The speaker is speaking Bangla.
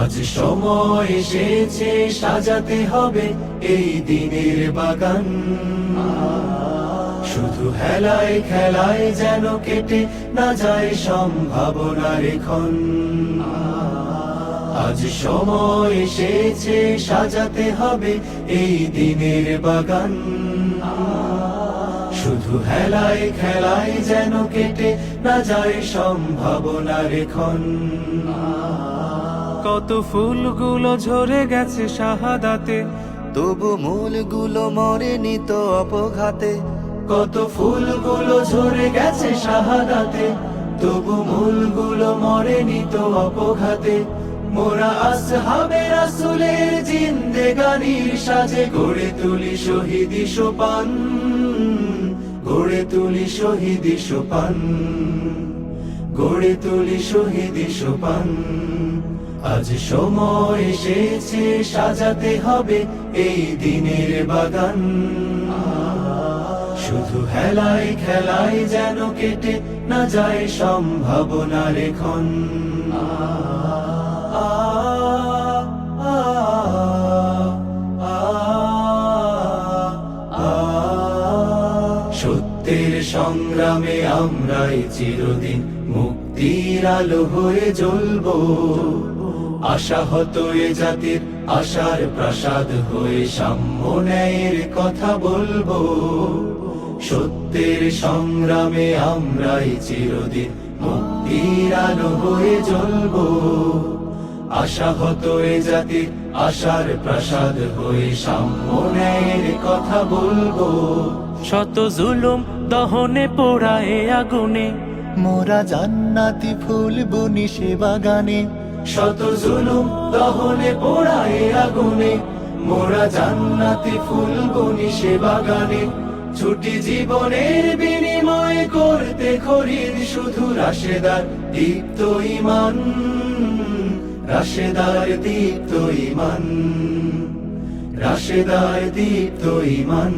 আজ সময় এসেছে সাজাতে হবে এই দিনের বাগান। শুধু হেলায় খেলায় যেন কেটে না যায় সম্ভাবনার ক্ষণ। আজ সময় এসেছে সাজাতে হবে এই দিনের বাগান। শুধু হেলায় খেলায় যেন কেটে না যায় সম্ভাবনার ক্ষণ। কত ফুলগুলো ঝরে গেছে শাহাদাতে, তবু মূলগুলো মরেনি তো অপঘাতে। কত ফুলগুলো ঝরে গেছে শাহাদাতে, তবু মূলগুলো মরেনি তো অপঘাতে। মোরা আসহাবে রাসূলের জিন্দেগানির সাজে গড়ে তুলি শহীদি সোপান, গড়ে তুলি শহীদি সোপান, গড়ে তুলি শহীদি সোপান। আজ সময় এসেছে সাজাতে হবে এই দিনের বাগান। শুধু হেলায় খেলায় যেন কেটে না যায় সম্ভাবনার ক্ষণ। সত্যের সংগ্রামে আমরাই চিরদিন মুক্তির আলো হয়ে জ্বলবো। আশাহত এ জাতির আশার প্রাসাদ হয়ে সাম্য ন্যায়ের কথা বলবো। সত্যের সংগ্রামে আমরাই চিরদিন মুক্তির আলো হয়ে জ্বলবো। আশাহত এ জাতির আশার প্রাসাদ হয়ে সাম্য ন্যায়ের কথা বলবো। শত জুলুম দহনে পোড়া এ আগুনে, মোরা জান্নাতি ফুল বুনি সে বাগানে। শত জুলুম দহনে পোড়ায় আগুনে, মোরা জান্নাতি ফুল বুনি সে বাগানে। ছুটি জীবনের বিনিময় করতে খরিদ শুধু রাশেদার দীপ্ত ঈমান, রাশেদার দীপ্ত ঈমান, রাশেদার দীপ্ত ঈমান।